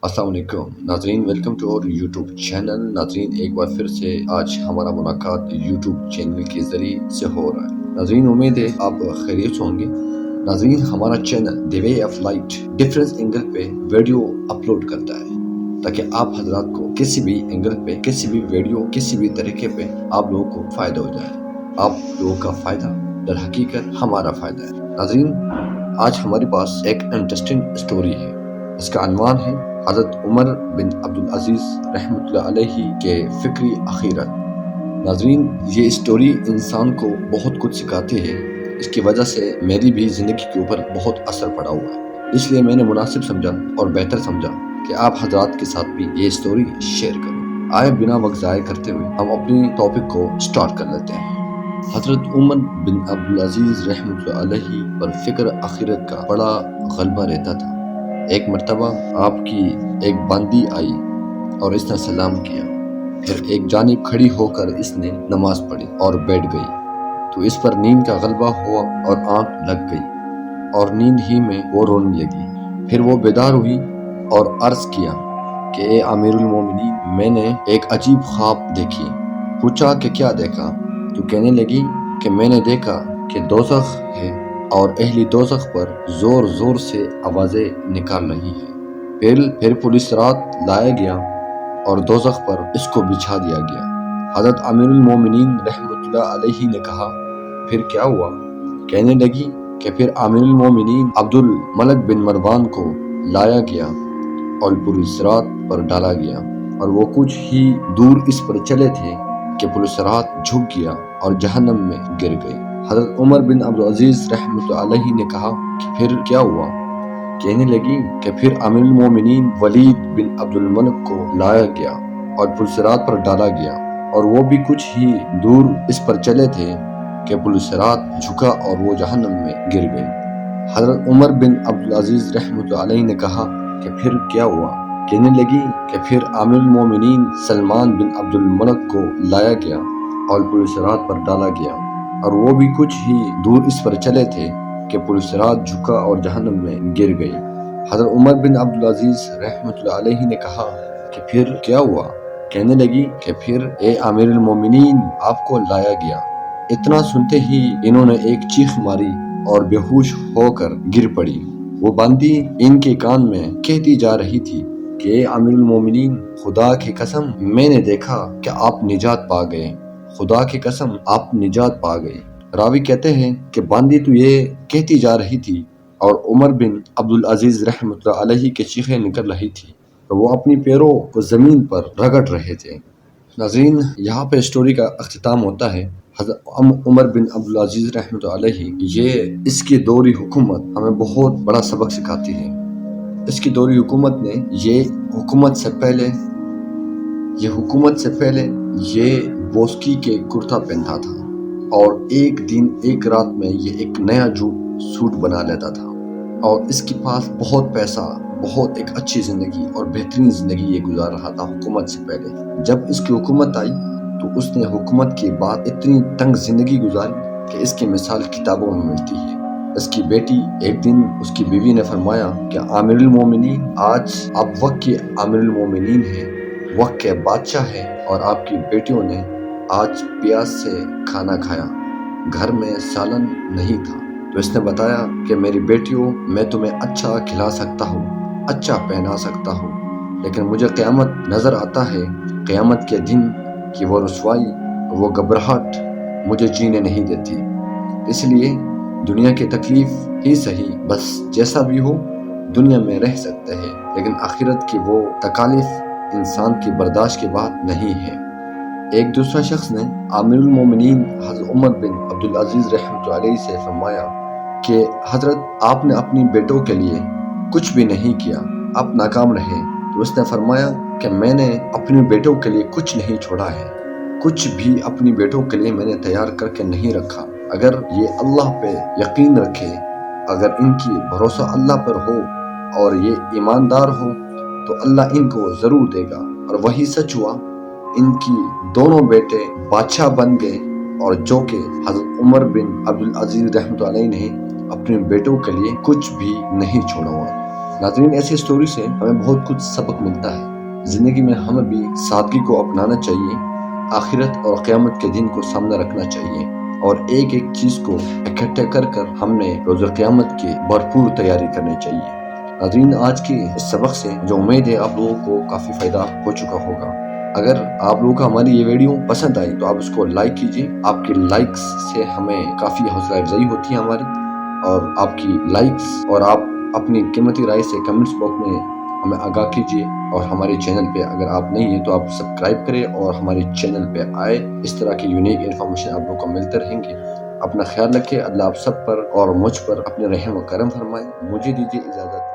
अस्सलाम वालेकुम नाजरीन, welcome to our YouTube channel. नाजरीन, एक बार फिर से आज हमारा मुलाकात यूट्यूब चैनल के जरिए से हो रहा है। नाजरीन, उम्मीद है आप खैरियत से होंगे। नाजरीन, हमारा channel the way of light difference angle पे वीडियो अपलोड करता है ताकि आप हजरात को किसी भी एंगल पे, किसी भी वीडियो, किसी भी तरीके पे आप लोगों को फायदा हो जाए। आप लोगों का फायदा दर हकीकत हमारा फायदा है। नाजरीन, आज हमारे पास एक इंटरेस्टिंग स्टोरी है। इसका अनवान है हज़रत उमर बिन अब्दुल अजीज रहमतुल्लाह अलैहि के फिक्री अखीरत। नाजरीन, ये स्टोरी इंसान को बहुत कुछ सिखाती है। इसकी वजह से मेरी भी ज़िंदगी के ऊपर बहुत असर पड़ा हुआ है, इसलिए मैंने मुनासिब समझा और बेहतर समझा कि आप हजरात के साथ भी ये स्टोरी शेयर करूँ। आए बिना वक्त ज़ाय करते हुए हम अपनी टॉपिक को स्टार्ट कर लेते हैं। हज़रत उमर बिन अब्दुल अजीज रहमतुल्लाह अलैहि पर फिक्र आखिरत का बड़ा गलबा रहता था। एक मर्तबा आपकी एक बंदी आई और इसने सलाम किया। फिर एक जानिब खड़ी होकर इसने नमाज पढ़ी और बैठ गई तो इस पर नींद का गलबा हुआ और आंख लग गई और नींद ही में वो रोने लगी। फिर वो बेदार हुई और अर्ज किया कि ए अमीरुल मोमिनीन, मैंने एक अजीब ख्वाब देखी। पूछा कि क्या देखा? तो कहने लगी कि मैंने देखा कि दोज़ख है और अहली दोज़ख पर जोर जोर से आवाजें निकाल रही है। फिर पुलिस रात लाया गया और दोज़ख पर इसको बिछा दिया गया। हज़रत अमीरुल मोमिनीन रहमतुल्लाह अलैहि ने कहा, फिर क्या हुआ? कहने लगी कि फिर अमीरुल मोमिनीन अब्दुल मलिक बिन मरवान को लाया गया और पुलिस रात पर डाला गया और वो कुछ ही दूर इस पर चले थे कि पुलिस रात झुक गया और जहन्नम में गिर गई। हज़रत उमर बिन अब्दुल अजीज रहमतुल्लाह अलैहि ने कहा कि फिर क्या हुआ? कहने लगी कि फिर अमीरुल मोमिनीन वलीद बिन अब्दुल मलिक को लाया गया और पुलिस रात पर डाला गया और वो भी कुछ ही दूर इस पर चले थे कि पुलिस रात झुका और वो जहन्नम में गिर गई। हज़रत उमर बिन अब्दुल अजीज रहमतुल्लाह अलैहि ने कहा कि फिर क्या हुआ? कहने लगी कि फिर अमीरुल मोमिनीन सलमान बिन अब्दुल मलिक को लाया गया और पुलिस रात पर डाला गया और वो भी कुछ ही दूर इस पर चले थे कि पुलिस रात झुका और जहन्नम में गिर गई। हज़रत उमर बिन अब्दुल अजीज रहमतुल्लाह अलैहि ने कहा कि फिर क्या हुआ? कहने लगी कि फिर ए अमीरुल मोमिनीन, आपको लाया गया। इतना सुनते ही इन्होंने एक चीख मारी और बेहोश होकर गिर पड़ी। वो बंदी इनके कान में कहती जा रही थी कि ए अमीरुल मोमिनीन, खुदा की कसम मैंने देखा कि आप निजात पा गए। खुदा की कसम आप निजात पा गए। रावी कहते हैं कि बांदी तो ये कहती जा रही थी और उमर बिन अब्दुल अजीज रहमतुल्लाह अलैहि की चीखें निकल रही थी तो वो अपनी पैरों को जमीन पर रगड़ रहे थे। नाज़रीन, यहाँ पे स्टोरी का अख्तिताम होता है। हज़रत उमर बिन अब्दुल अजीज रहमतुल्लाह अलैहि, ये इसकी दौरी हुकूमत हमें बहुत बड़ा सबक सिखाती है। इसकी दौरी हुकूमत ने हुकूमत से पहले ये बोस्की के कुर्ता पहनता था और एक दिन एक रात में ये एक नया सूट बना लेता था और इसके पास बहुत पैसा, बहुत एक अच्छी जिंदगी और बेहतरीन जिंदगी ये गुजार रहा था हुकूमत से पहले। जब इसकी हुकूमत आई तो उसने हुकूमत के बाद इतनी तंग जिंदगी गुजारी कि इसकी मिसाल किताबों में मिलती है। इसकी बेटी एक दिन उसकी बीवी ने फरमाया कि आमिरुल मोमिनीन, आज आप वक्त के आमिरुल मोमिनीन हैं, वक्त के बादशाह हैं और आपकी बेटियों ने आज प्यास से खाना खाया, घर में सालन नहीं था। तो इसने बताया कि मेरी बेटियों, मैं तुम्हें अच्छा खिला सकता हूँ, अच्छा पहना सकता हूँ, लेकिन मुझे क़यामत नजर आता है, क़यामत के दिन की वो रुसवाई, वो घबराहट मुझे जीने नहीं देती। इसलिए दुनिया की तकलीफ ही सही, बस जैसा भी हो दुनिया में रह सकते हैं, लेकिन आखिरत की वो तकालीफ इंसान की बर्दाश्त की बात नहीं है। एक दूसरा शख्स ने आमिरुल मोमिनीन हज़रत उमर बिन अब्दुल अजीज रहमतुल्लाह अलैहि से फरमाया कि हजरत, आपने अपनी बेटों के लिए कुछ भी नहीं किया, आप नाकाम रहे। तो उसने फरमाया कि मैंने अपनी बेटों के लिए कुछ नहीं छोड़ा है, कुछ भी अपनी बेटों के लिए मैंने तैयार करके नहीं रखा। अगर ये अल्लाह पे यकीन रखे, अगर इनकी भरोसा अल्लाह पर हो और ये ईमानदार हो तो अल्लाह इनको ज़रूर देगा। और वही सच हुआ, इनकी दोनों बेटे बादशाह बन गए और जो कि हज़रत उमर बिन अब्दुल अजीज रहमतुल्लाह अलैहि ने अपने बेटों के लिए कुछ भी नहीं छोड़ा हुआ। ناظرین ایسی سٹوری سے ہمیں بہت کچھ سبق ملتا ہے۔ زندگی میں ہمیں بھی سادگی کو اپنانا چاہیے، آخرت اور قیامت کے دن کو سامنے رکھنا چاہیے، اور ایک ایک چیز کو اکٹھے کر ہم نے روز قیامت کی بھرپور تیاری کرنی چاہیے۔ ناظرین آج کے اس سبق سے جو امید ہے آپ لوگوں کو کافی فائدہ ہو چکا ہوگا۔ اگر آپ لوگوں کو ہماری یہ ویڈیو پسند آئی تو آپ اس کو لائک کیجیے، آپ کے لائکس سے ہمیں کافی حوصلہ افزائی ہوتی ہے ہماری، اور آپ کی لائکس اور آپ اپنی قیمتی رائے سے کمنٹس باکس میں ہمیں آگاہ کیجیے، اور ہمارے چینل پہ اگر آپ نہیں ہیں تو آپ سبسکرائب کریں اور ہمارے چینل پہ آئے، اس طرح کی یونیک انفارمیشن آپ لوگوں کو ملتے رہیں گے۔ اپنا خیال رکھیں، اللہ آپ سب پر اور مجھ پر اپنے رحم و کرم فرمائے۔ مجھے دیجیے اجازت۔